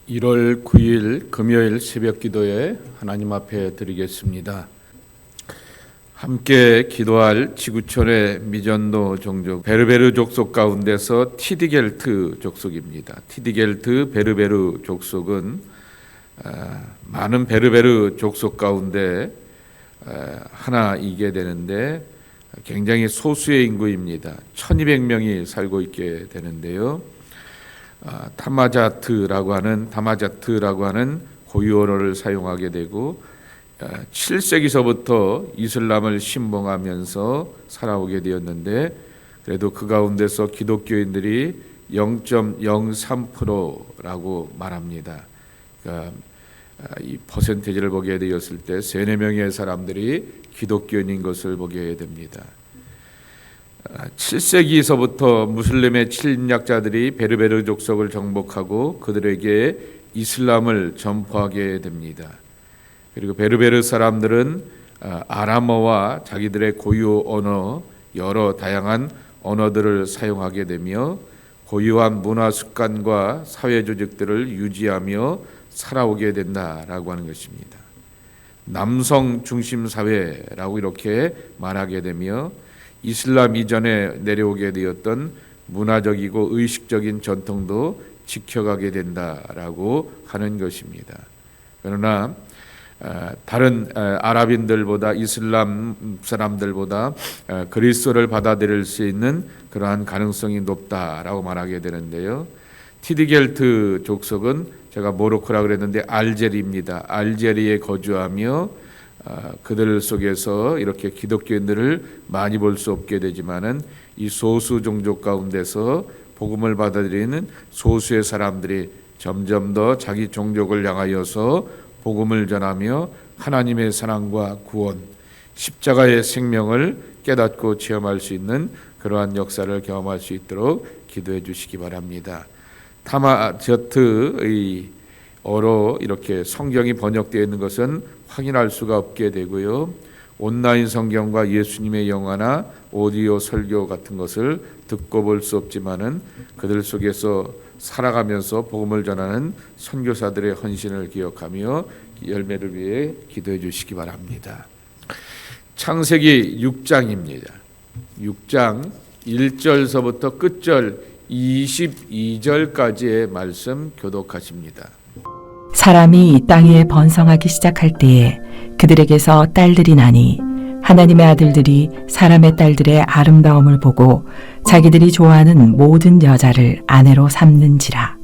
1월 9일 금요일 새벽 기도에 하나님 앞에 드리겠습니다. 함께 기도할 지구촌의 미전도 종족 베르베르 족속 가운데서 티디겔트 족속입니다. 티디겔트 베르베르 족속은 많은 베르베르 족속 가운데 하나이게 되는데 굉장히 소수의 인구입니다. 1200명이 살고 있게 되는데요. 다마자트라고 하는 고유 언어를 사용하게 되고 7세기서부터 이슬람을 신봉하면서 살아오게 되었는데 그래도 그 가운데서 기독교인들이 0.03%라고 말합니다. 그러니까 이 퍼센테이지를 보게 되었을 때 3-4명의 사람들이 기독교인인 것을 보게 됩니다. 7세기서부터 무슬림의 침략자들이 베르베르 족속을 정복하고 그들에게 이슬람을 전파하게 됩니다. 그리고 베르베르 사람들은 아람어와 자기들의 고유 언어, 여러 다양한 언어들을 사용하게 되며 고유한 문화 습관과 사회 조직들을 유지하며 살아오게 된다라고 하는 것입니다. 남성 중심 사회라고 이렇게 말하게 되며 이슬람 이전에 내려오게 되었던 문화적이고 의식적인 전통도 지켜가게 된다라고 하는 것입니다. 그러나 다른 아랍인들보다 이슬람 사람들보다 그리스도를 받아들일 수 있는 그러한 가능성이 높다라고 말하게 되는데요. 티디겔트 족속은 제가 모로코라고 그랬는데 알제리입니다. 알제리에 거주하며 그들 속에서 이렇게 기독교인들을 많이 볼 수 없게 되지만은 이 소수 종족 가운데서 복음을 받아들이는 소수의 사람들이 점점 더 자기 종족을 향하여서 복음을 전하며 하나님의 사랑과 구원, 십자가의 생명을 깨닫고 체험할 수 있는 그러한 역사를 경험할 수 있도록 기도해 주시기 바랍니다. 타마저트의 어로 이렇게 성경이 번역되어 있는 것은 확인할 수가 없게 되고요. 온라인 성경과 예수님의 영화나 오디오 설교 같은 것을 듣고 볼 수 없지만은 그들 속에서 살아가면서 복음을 전하는 선교사들의 헌신을 기억하며 열매를 위해 기도해 주시기 바랍니다. 창세기 6장입니다. 6장 1절서부터 끝절 22절까지의 말씀 교독하십니다. 사람이 땅 위에 번성하기 시작할 때에 그들에게서 딸들이 나니 하나님의 아들들이 사람의 딸들의 아름다움을 보고 자기들이 좋아하는 모든 여자를 아내로 삼는지라.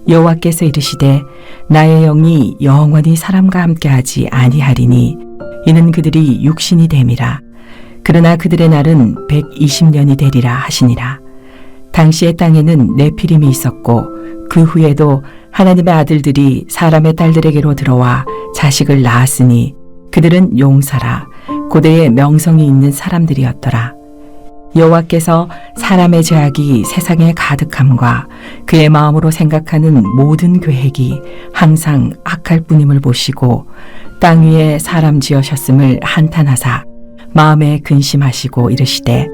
여호와께서 이르시되 나의 영이 영원히 사람과 함께하지 아니하리니 이는 그들이 육신이 됨이라. 그러나 그들의 날은 120년이 되리라 하시니라. 당시의 땅에는 네피림이 있었고 그 후에도 하나님의 아들들이 사람의 딸들에게로 들어와 자식을 낳았으니 그들은 용사라 고대의 명성이 있는 사람들이었더라. 여호와께서 사람의 죄악이 세상에 가득함과 그의 마음으로 생각하는 모든 계획이 항상 악할 뿐임을 보시고 땅 위에 사람 지으셨음을 한탄하사 마음에 근심하시고 이르시되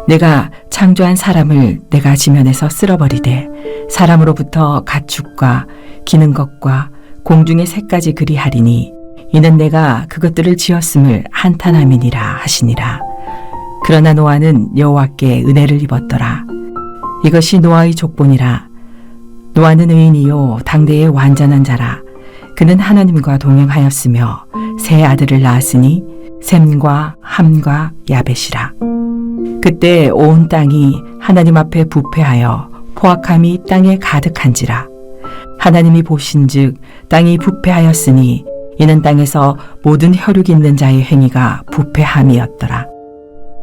내가 창조한 사람을 내가 지면에서 쓸어버리되 사람으로부터 가축과 기는 것과 공중의 새까지 그리하리니 이는 내가 그것들을 지었음을 한탄함이니라 하시니라. 그러나 노아는 여호와께 은혜를 입었더라. 이것이 노아의 족본이라. 노아는 의인이요 당대의 완전한 자라. 그는 하나님과 동행하였으며 세 아들을 낳았으니 셈과 함과 야벳이라. 그때 온 땅이 하나님 앞에 부패하여 포악함이 땅에 가득한지라. 하나님이 보신즉 땅이 부패하였으니 이는 땅에서 모든 혈육 있는 자의 행위가 부패함이었더라.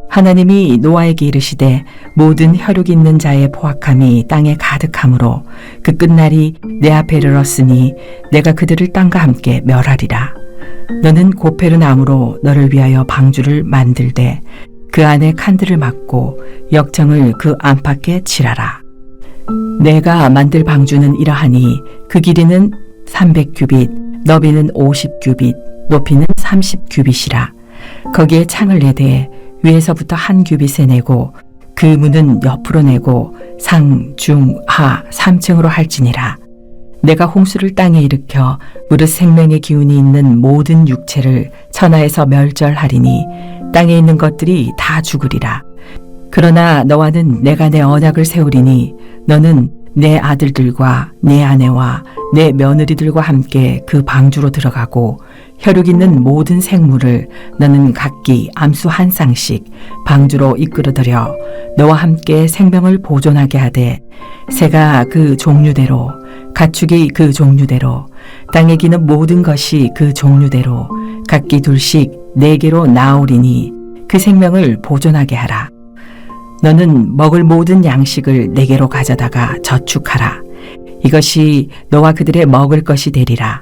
하나님이 노아에게 이르시되 모든 혈육 있는 자의 포악함이 땅에 가득하므로 그 끝날이 내 앞에 이르렀으니 내가 그들을 땅과 함께 멸하리라. 너는 고페르 나무로 너를 위하여 방주를 만들되 그 안에 칸들을 막고 역청을 그 안팎에 칠하라. 내가 만들 방주는 이러하니 그 길이는 300규빗, 너비는 50규빗, 높이는 30규빗이라. 거기에 창을 내되 위에서부터 한 규빗에 내고 그 문은 옆으로 내고 상, 중, 하 3층으로 할지니라. 내가 홍수를 땅에 일으켜 무릇 생명의 기운이 있는 모든 육체를 천하에서 멸절하리니 땅에 있는 것들이 다 죽으리라. 그러나 너와는 내가 내 언약을 세우리니 너는 내 아들들과 내 아내와 내 며느리들과 함께 그 방주로 들어가고 혈육 있는 모든 생물을 너는 각기 암수 한 쌍씩 방주로 이끌어들여 너와 함께 생명을 보존하게 하되 새가 그 종류대로 가축이 그 종류대로 땅에 기는 모든 것이 그 종류대로 각기 둘씩 네개로 나오리니 그 생명을 보존하게 하라. 너는 먹을 모든 양식을 네개로 가져다가 저축하라. 이것이 너와 그들의 먹을 것이 되리라.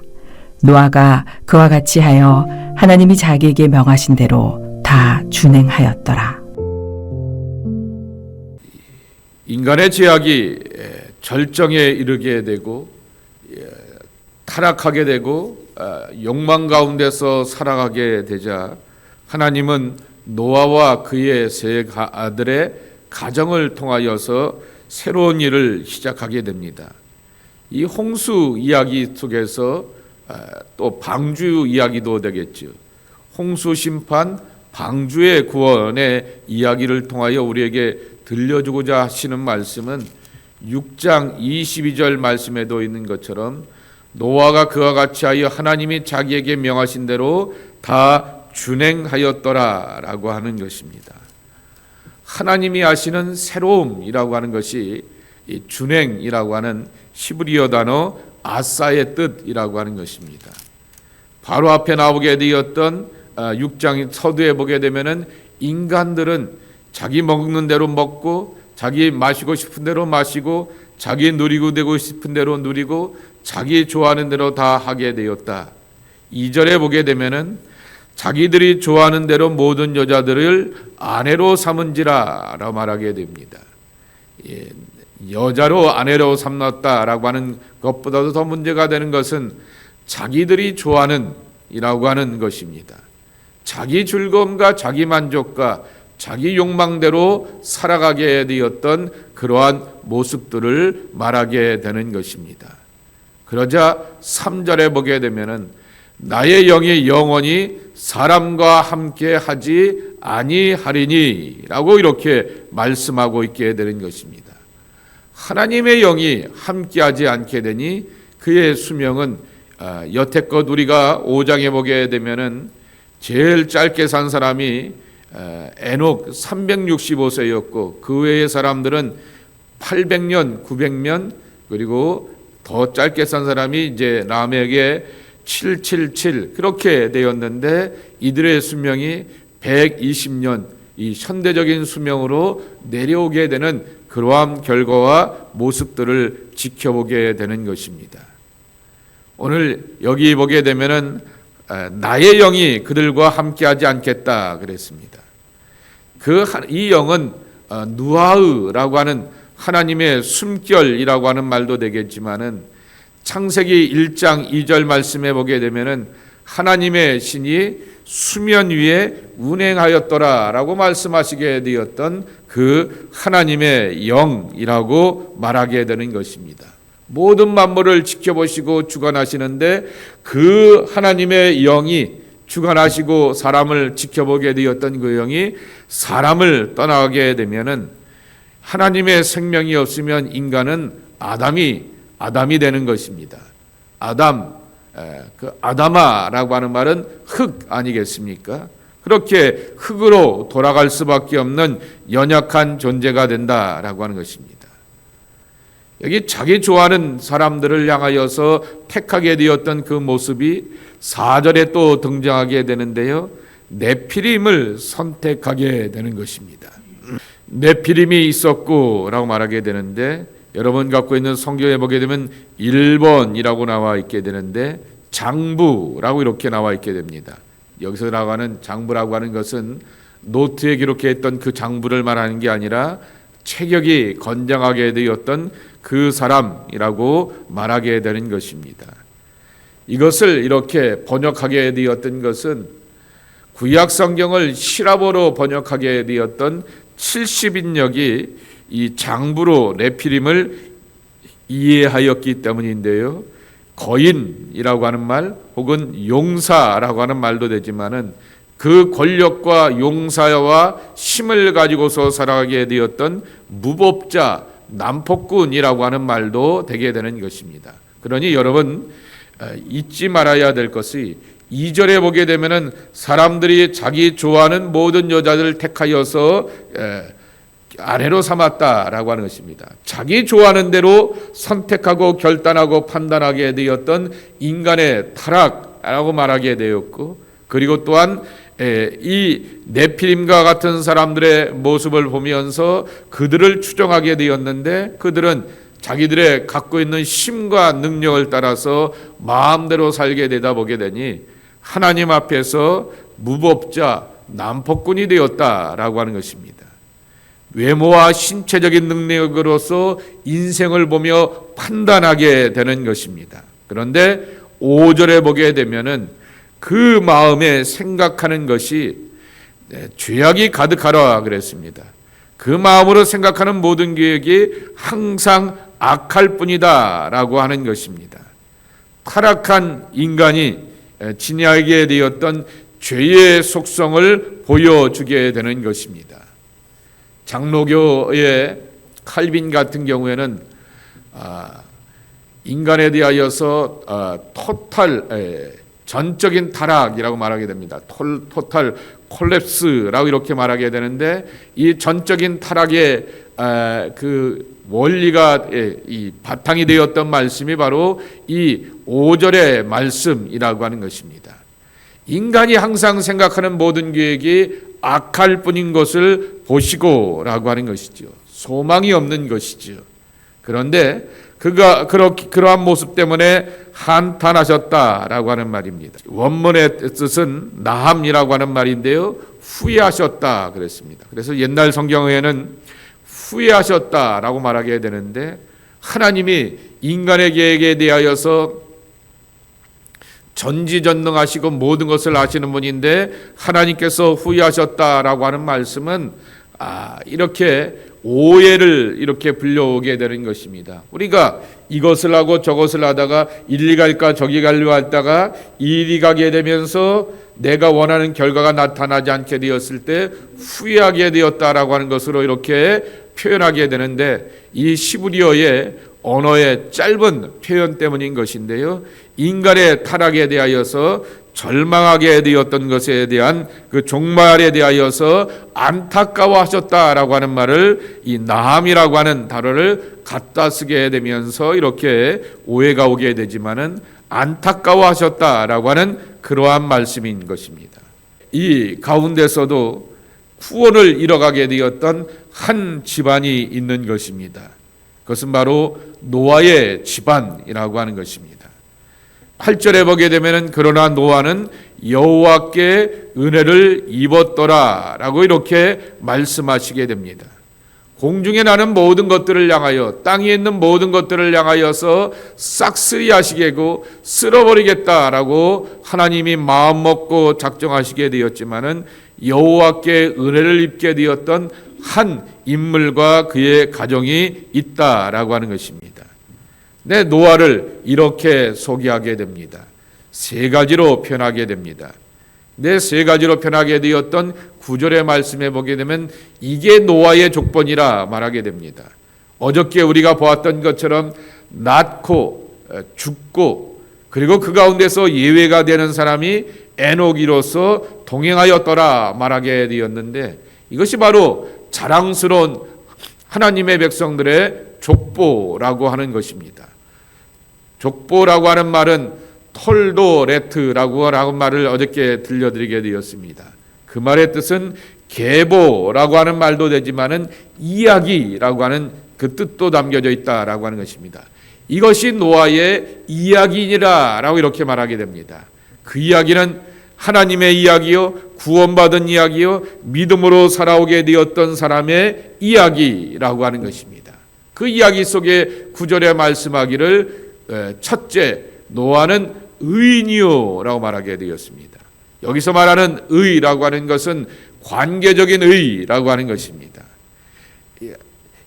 노아가 그와 같이 하여 하나님이 자기에게 명하신 대로 다 준행하였더라. 인간의 죄악이 절정에 이르게 되고 타락하게 되고 욕망 가운데서 살아가게 되자 하나님은 노아와 그의 세 아들의 가정을 통하여서 새로운 일을 시작하게 됩니다. 이 홍수 이야기 속에서 또 방주 이야기도 되겠죠. 홍수 심판, 방주의 구원의 이야기를 통하여 우리에게 들려주고자 하시는 말씀은 6장 22절 말씀에도 있는 것처럼 노아가 그와 같이 하여 하나님이 자기에게 명하신 대로 다 준행하였더라라고 하는 것입니다. 하나님이 하시는 새로움이라고 하는 것이 이 준행이라고 하는 히브리어 단어 아사의 뜻이라고 하는 것입니다. 바로 앞에 나오게 되었던 6장 서두에 보게 되면은 인간들은 자기 먹는 대로 먹고 자기 마시고 싶은 대로 마시고 자기 누리고 되고 싶은 대로 누리고 자기 좋아하는 대로 다 하게 되었다. 2절에 보게 되면은 자기들이 좋아하는 대로 모든 여자들을 아내로 삼은지라 라고 말하게 됩니다. 여자로 아내로 삼았다라고 하는 것보다도 더 문제가 되는 것은 자기들이 좋아하는 이라고 하는 것입니다. 자기 즐거움과 자기 만족과 자기 욕망대로 살아가게 되었던 그러한 모습들을 말하게 되는 것입니다. 그러자 3절에 보게 되면은 나의 영이 영원히 사람과 함께 하지 아니하리니 라고 이렇게 말씀하고 있게 되는 것입니다. 하나님의 영이 함께하지 않게 되니 그의 수명은 여태껏 우리가 5장에 보게 되면은 제일 짧게 산 사람이 에녹 365세였고 그 외의 사람들은 800년, 900년 그리고 더 짧게 산 사람이 이제 라멕에 777 그렇게 되었는데 이들의 수명이 120년 이 현대적인 수명으로 내려오게 되는 그러한 결과와 모습들을 지켜보게 되는 것입니다. 오늘 여기 보게 되면은 나의 영이 그들과 함께하지 않겠다 그랬습니다. 이 영은 누아흐라고 하는 하나님의 숨결이라고 하는 말도 되겠지만은 창세기 1장 2절 말씀에 보게 되면은 하나님의 신이 수면 위에 운행하였더라라고 말씀하시게 되었던 그 하나님의 영이라고 말하게 되는 것입니다. 모든 만물을 지켜보시고 주관하시는데 그 하나님의 영이 주관하시고 사람을 지켜보게 되었던 그 영이 사람을 떠나게 되면은 하나님의 생명이 없으면 인간은 아담이 되는 것입니다. 그 아담아라고 하는 말은 흙 아니겠습니까? 그렇게 흙으로 돌아갈 수밖에 없는 연약한 존재가 된다라고 하는 것입니다. 여기 자기 좋아하는 사람들을 향하여서 택하게 되었던 그 모습이 4절에 또 등장하게 되는데요. 네피림을 선택하게 되는 것입니다. 네피림이 있었고 라고 말하게 되는데 여러분 갖고 있는 성경에 보게 되면 1번이라고 나와 있게 되는데 장부라고 이렇게 나와 있게 됩니다. 여기서 나가는 장부라고 하는 것은 노트에 기록했던 그 장부를 말하는 게 아니라 체격이 건장하게 되었던 그 사람이라고 말하게 되는 것입니다. 이것을 이렇게 번역하게 되었던 것은 구약 성경을 시라버로 번역하게 되었던 70인역이 이 장부로 네피림을 이해하였기 때문인데요. 거인이라고 하는 말 혹은 용사라고 하는 말도 되지만은 그 권력과 용사와 힘을 가지고서 살아가게 되었던 무법자, 남폭군이라고 하는 말도 되게 되는 것입니다. 그러니 여러분 잊지 말아야 될 것이 2절에 보게 되면은 사람들이 자기 좋아하는 모든 여자들을 택하여서 아내로 삼았다라고 하는 것입니다. 자기 좋아하는 대로 선택하고 결단하고 판단하게 되었던 인간의 타락이라고 말하게 되었고, 그리고 또한 이 네피림과 같은 사람들의 모습을 보면서 그들을 추종하게 되었는데, 그들은 자기들의 갖고 있는 힘과 능력을 따라서 마음대로 살게 되다 보게 되니 하나님 앞에서 무법자, 남폭군이 되었다라고 하는 것입니다. 외모와 신체적인 능력으로서 인생을 보며 판단하게 되는 것입니다. 그런데 5절에 보게 되면은 그 마음에 생각하는 것이 죄악이 가득하라 그랬습니다. 그 마음으로 생각하는 모든 계획이 항상 악할 뿐이다 라고 하는 것입니다. 타락한 인간이 지니하게 되었던 죄의 속성을 보여주게 되는 것입니다. 장로교의 칼빈 같은 경우에는 인간에 대하여서 토탈 전적인 타락이라고 말하게 됩니다. 토탈 콜랩스라고 이렇게 말하게 되는데, 이 전적인 타락의 그 원리가 이 바탕이 되었던 말씀이 바로 이 5절의 말씀이라고 하는 것입니다. 인간이 항상 생각하는 모든 계획이 악할 뿐인 것을 보시고라고 하는 것이죠. 소망이 없는 것이죠. 그런데 그가 그러한 모습 때문에 한탄하셨다라고 하는 말입니다. 원문의 뜻은 나함이라고 하는 말인데요, 후회하셨다 그랬습니다. 그래서 옛날 성경에는 후회하셨다라고 말하게 되는데, 하나님이 인간의 계획에 대하여서 전지전능하시고 모든 것을 아시는 분인데 하나님께서 후회하셨다라고 하는 말씀은 이렇게 오해를 이렇게 불려오게 되는 것입니다. 우리가 이것을 하고 저것을 하다가 이리 갈까 저기 가려고 하다가 이리 가게 되면서 내가 원하는 결과가 나타나지 않게 되었을 때 후회하게 되었다라고 하는 것으로 이렇게 표현하게 되는데, 이 시브리어의 언어의 짧은 표현 때문인 것인데요, 인간의 타락에 대하여서 절망하게 되었던 것에 대한 그 종말에 대하여서 안타까워하셨다라고 하는 말을 이 나함이라고 하는 단어를 갖다 쓰게 되면서 이렇게 오해가 오게 되지만은 안타까워하셨다라고 하는 그러한 말씀인 것입니다. 이 가운데서도 구원을 잃어가게 되었던 한 집안이 있는 것입니다. 그것은 바로 노아의 집안이라고 하는 것입니다. 8절에 보게 되면은 그러나 노아는 여호와께 은혜를 입었더라라고 이렇게 말씀하시게 됩니다. 공중에 나는 모든 것들을 향하여, 땅에 있는 모든 것들을 향하여서 싹쓸이 하시게고 쓸어버리겠다라고 하나님이 마음먹고 작정하시게 되었지만은 여호와께 은혜를 입게 되었던 한 인물과 그의 가정이 있다라고 하는 것입니다. 노아를 이렇게 소개하게 됩니다. 세 가지로 표현하게 됩니다. 세 가지로 표현하게 되었던 9절의 말씀에 보게 되면 이게 노아의 족본이라 말하게 됩니다. 어저께 우리가 보았던 것처럼 낳고 죽고 그리고 그 가운데서 예외가 되는 사람이 에녹이로서 동행하였더라 말하게 되었는데, 이것이 바로 자랑스러운 하나님의 백성들의 족보라고 하는 것입니다. 족보라고 하는 말은 톨도레트라고 하는 말을 어저께 들려드리게 되었습니다. 그 말의 뜻은 계보라고 하는 말도 되지만은 이야기라고 하는 그 뜻도 담겨져 있다라고 하는 것입니다. 이것이 노아의 이야기니라라고 이렇게 말하게 됩니다. 그 이야기는 하나님의 이야기요, 구원받은 이야기요, 믿음으로 살아오게 되었던 사람의 이야기라고 하는 것입니다. 그 이야기 속에 9절에 말씀하기를 첫째, 노아는 의인이요라고 말하게 되었습니다. 여기서 말하는 의라고 하는 것은 관계적인 의라고 하는 것입니다.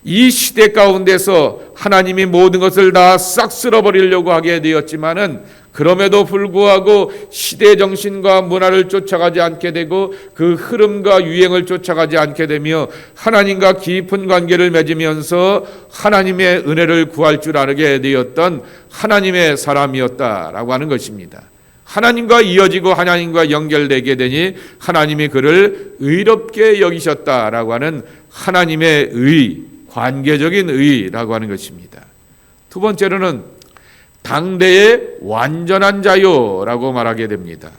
이 시대 가운데서 하나님이 모든 것을 다 싹 쓸어버리려고 하게 되었지만은 그럼에도 불구하고 시대 정신과 문화를 쫓아가지 않게 되고 그 흐름과 유행을 쫓아가지 않게 되며 하나님과 깊은 관계를 맺으면서 하나님의 은혜를 구할 줄 알게 되었던 하나님의 사람이었다라고 하는 것입니다. 하나님과 이어지고 하나님과 연결되게 되니 하나님이 그를 의롭게 여기셨다라고 하는 하나님의 의, 관계적인 의라고 하는 것입니다. 두 번째로는 당대의 완전한 자요라고 말하게 됩니다.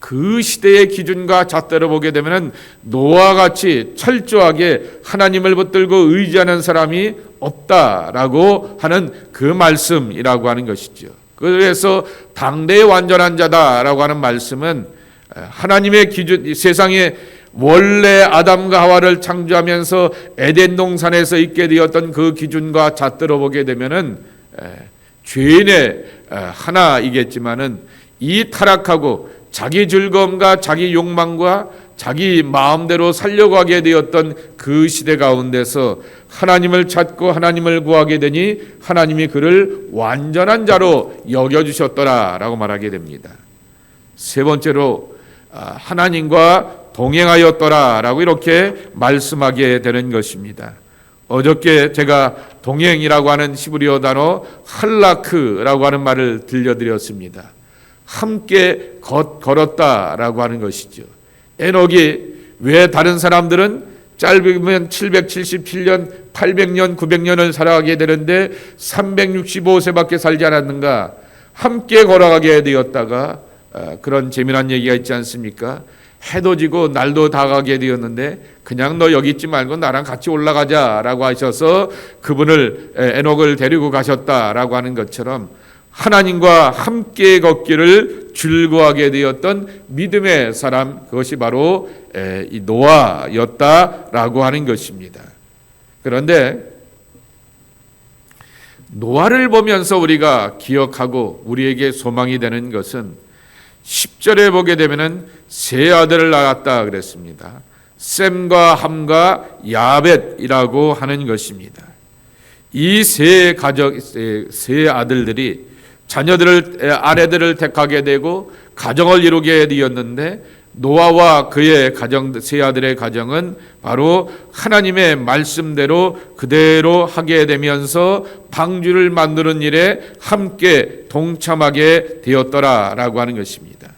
그 시대의 기준과 잣대로 보게 되면 노아와 같이 철저하게 하나님을 붙들고 의지하는 사람이 없다라고 하는 그 말씀이라고 하는 것이죠. 그래서 당대의 완전한 자다라고 하는 말씀은 하나님의 기준, 세상에 원래 아담과 하와를 창조하면서 에덴 동산에서 있게 되었던 그 기준과 잣대로 보게 되면은 죄인의 하나이겠지만은 이 타락하고 자기 즐거움과 자기 욕망과 자기 마음대로 살려고 하게 되었던 그 시대 가운데서 하나님을 찾고 하나님을 구하게 되니 하나님이 그를 완전한 자로 여겨주셨더라라고 말하게 됩니다. 세 번째로 하나님과 동행하였더라라고 이렇게 말씀하게 되는 것입니다. 어저께 제가 동행이라고 하는 히브리어 단어 할라크라고 하는 말을 들려드렸습니다. 함께 걸었다라고 하는 것이죠. 에녹이 왜 다른 사람들은 짧으면 777년, 800년, 900년을 살아가게 되는데 365세밖에 살지 않았는가? 함께 걸어가게 되었다가 그런 재미난 얘기가 있지 않습니까? 해도 지고 날도 다 가게 되었는데 그냥 너 여기 있지 말고 나랑 같이 올라가자라고 하셔서 그분을 에녹을 데리고 가셨다라고 하는 것처럼 하나님과 함께 걷기를 즐거워하게 되었던 믿음의 사람, 그것이 바로 이 노아였다라고 하는 것입니다. 그런데 노아를 보면서 우리가 기억하고 우리에게 소망이 되는 것은 10절에 보게 되면은 세 아들을 낳았다 그랬습니다. 셈과 함과 야벳이라고 하는 것입니다. 이 세 아들들이 아내들을 택하게 되고 가정을 이루게 되었는데 노아와 그의 가정, 세 아들의 가정은 바로 하나님의 말씀대로 그대로 하게 되면서 방주를 만드는 일에 함께 동참하게 되었더라라고 하는 것입니다.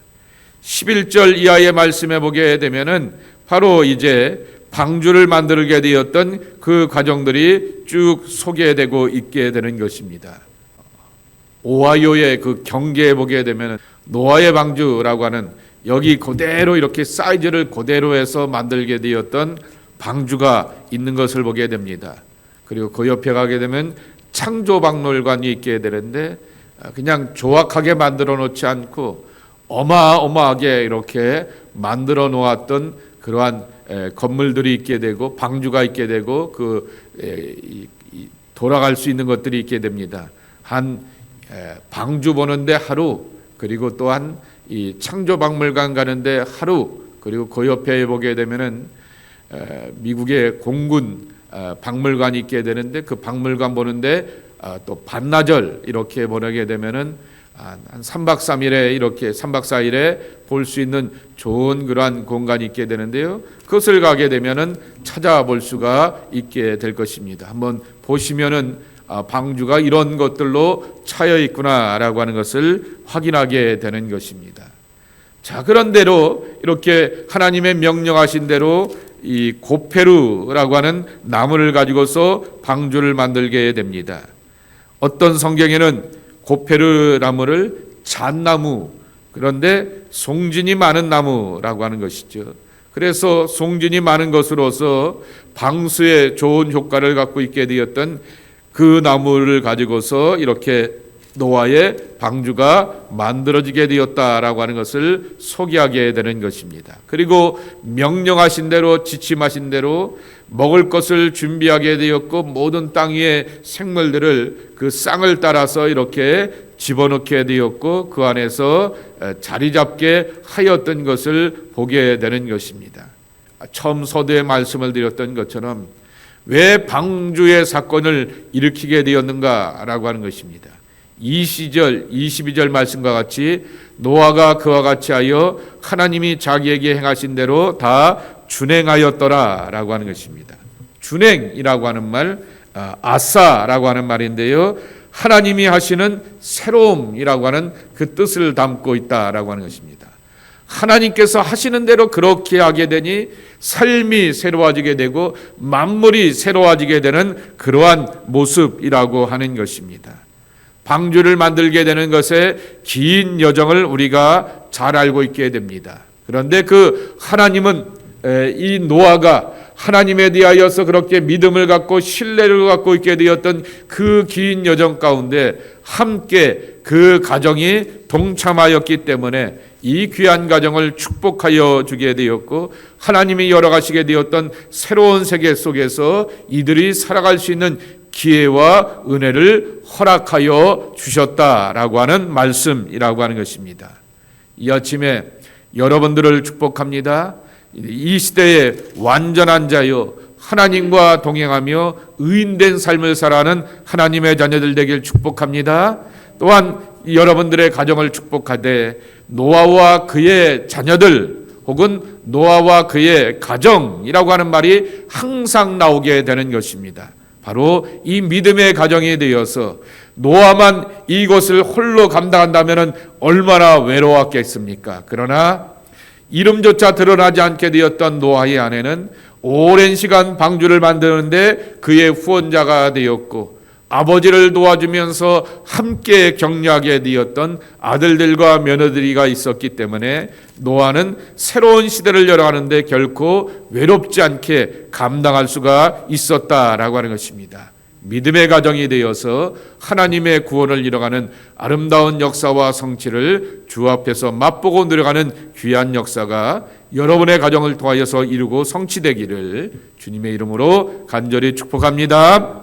11절 이하의 말씀에 보게 되면은 바로 이제 방주를 만들게 되었던 그 가정들이 쭉 소개되고 있게 되는 것입니다. 오하이오의 그 경계에 보게 되면 노아의 방주라고 하는 여기 그대로 이렇게 사이즈를 그대로 해서 만들게 되었던 방주가 있는 것을 보게 됩니다. 그리고 그 옆에 가게 되면 창조박물관이 있게 되는데 그냥 조악하게 만들어 놓지 않고 어마어마하게 이렇게 만들어 놓았던 그러한 건물들이 있게 되고 방주가 있게 되고 돌아갈 수 있는 것들이 있게 됩니다. 한 방주 보는데 하루, 그리고 또한 이 창조박물관 가는데 하루, 그리고 그 옆에 보게 되면은 미국의 공군 박물관이 있게 되는데 그 박물관 보는데 또 반나절 이렇게 보내게 되면은 한 3박 3일에 이렇게 3박 4일에 볼 수 있는 좋은 그러한 공간이 있게 되는데요. 그것을 가게 되면은 찾아볼 수가 있게 될 것입니다. 한번 보시면은 방주가 이런 것들로 차여 있구나라고 하는 것을 확인하게 되는 것입니다. 자, 그런대로 이렇게 하나님의 명령하신 대로 이 고페루라고 하는 나무를 가지고서 방주를 만들게 됩니다. 어떤 성경에는 고페루 나무를 잣나무, 그런데 송진이 많은 나무라고 하는 것이죠. 그래서 송진이 많은 것으로서 방수에 좋은 효과를 갖고 있게 되었던 그 나무를 가지고서 이렇게 노아의 방주가 만들어지게 되었다라고 하는 것을 소개하게 되는 것입니다. 그리고 명령하신 대로, 지침하신 대로 먹을 것을 준비하게 되었고 모든 땅 위의 생물들을 그 쌍을 따라서 이렇게 집어넣게 되었고 그 안에서 자리 잡게 하였던 것을 보게 되는 것입니다. 처음 서두에 말씀을 드렸던 것처럼 왜 방주의 사건을 일으키게 되었는가라고 하는 것입니다. 이 시절 22절 말씀과 같이 노아가 그와 같이 하여 하나님이 자기에게 행하신 대로 다 준행하였더라라고 하는 것입니다. 준행이라고 하는 말, 아사라고 하는 말인데요, 하나님이 하시는 새로움이라고 하는 그 뜻을 담고 있다라고 하는 것입니다. 하나님께서 하시는 대로 그렇게 하게 되니 삶이 새로워지게 되고 만물이 새로워지게 되는 그러한 모습이라고 하는 것입니다. 방주를 만들게 되는 것에 긴 여정을 우리가 잘 알고 있게 됩니다. 그런데 그 하나님은 이 노아가 하나님에 대하여서 그렇게 믿음을 갖고 신뢰를 갖고 있게 되었던 그 긴 여정 가운데 함께 그 가정이 동참하였기 때문에 이 귀한 가정을 축복하여 주게 되었고, 하나님이 열어가시게 되었던 새로운 세계 속에서 이들이 살아갈 수 있는 기회와 은혜를 허락하여 주셨다라고 하는 말씀이라고 하는 것입니다. 이 아침에 여러분들을 축복합니다. 이 시대의 완전한 자요, 하나님과 동행하며 의인된 삶을 살아가는 하나님의 자녀들 되길 축복합니다. 또한 여러분들의 가정을 축복하되 노아와 그의 자녀들 혹은 노아와 그의 가정이라고 하는 말이 항상 나오게 되는 것입니다. 바로 이 믿음의 가정이 되어서 노아만 이것을 홀로 감당한다면 얼마나 외로웠겠습니까? 그러나 이름조차 드러나지 않게 되었던 노아의 아내는 오랜 시간 방주를 만드는데 그의 후원자가 되었고, 아버지를 도와주면서 함께 격려하게 되었던 아들들과 며느리가 있었기 때문에 노아는 새로운 시대를 열어가는데 결코 외롭지 않게 감당할 수가 있었다라고 하는 것입니다. 믿음의 가정이 되어서 하나님의 구원을 이뤄가는 아름다운 역사와 성취를 주 앞에서 맛보고 누려가는 귀한 역사가 여러분의 가정을 통하여서 이루고 성취되기를 주님의 이름으로 간절히 축복합니다.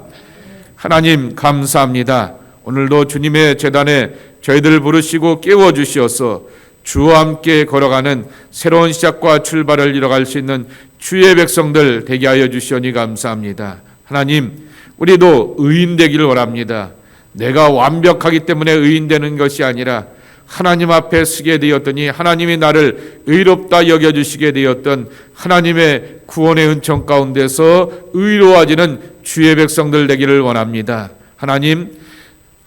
하나님 감사합니다. 오늘도 주님의 제단에 저희들을 부르시고 깨워주시어서 주와 함께 걸어가는 새로운 시작과 출발을 이뤄갈 수 있는 주의 백성들 되게 하여 주시오니 감사합니다. 하나님, 우리도 의인 되기를 원합니다. 내가 완벽하기 때문에 의인 되는 것이 아니라 하나님 앞에 서게 되었더니 하나님이 나를 의롭다 여겨주시게 되었던 하나님의 구원의 은총 가운데서 의로워지는 주의 백성들 되기를 원합니다. 하나님,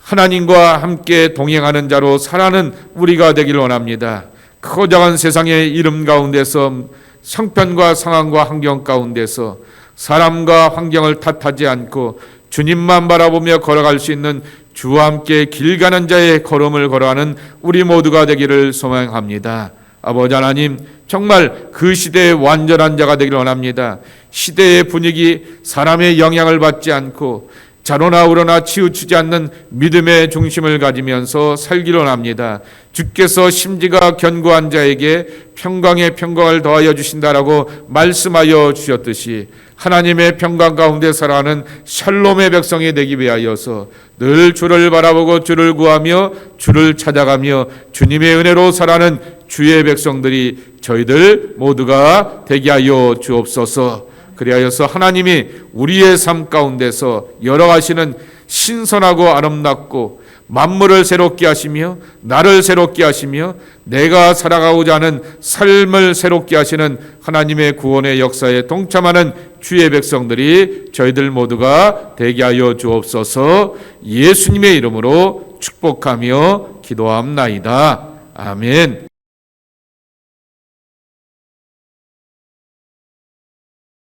하나님과 함께 동행하는 자로 살아가는 우리가 되기를 원합니다. 크고 작은 세상의 이름 가운데서 형편과 상황과 환경 가운데서 사람과 환경을 탓하지 않고 주님만 바라보며 걸어갈 수 있는 주와 함께 길 가는 자의 걸음을 걸어가는 우리 모두가 되기를 소망합니다. 아버지 하나님, 정말 그 시대의 완전한 자가 되기를 원합니다. 시대의 분위기, 사람의 영향을 받지 않고 자로나 우러나 치우치지 않는 믿음의 중심을 가지면서 살기를 원합니다. 주께서 심지가 견고한 자에게 평강의 평강을 더하여 주신다라고 말씀하여 주셨듯이 하나님의 평강 가운데 살아가는 샬롬의 백성이 되기 위하여서 늘 주를 바라보고 주를 구하며 주를 찾아가며 주님의 은혜로 살아가는 주의 백성들이 저희들 모두가 되게 하여 주옵소서. 그리하여서 하나님이 우리의 삶 가운데서 열어가시는 신선하고 아름답고 만물을 새롭게 하시며 나를 새롭게 하시며 내가 살아가고자 하는 삶을 새롭게 하시는 하나님의 구원의 역사에 동참하는 주의 백성들이 저희들 모두가 되게 하여 주옵소서. 예수님의 이름으로 축복하며 기도합나이다. 아멘.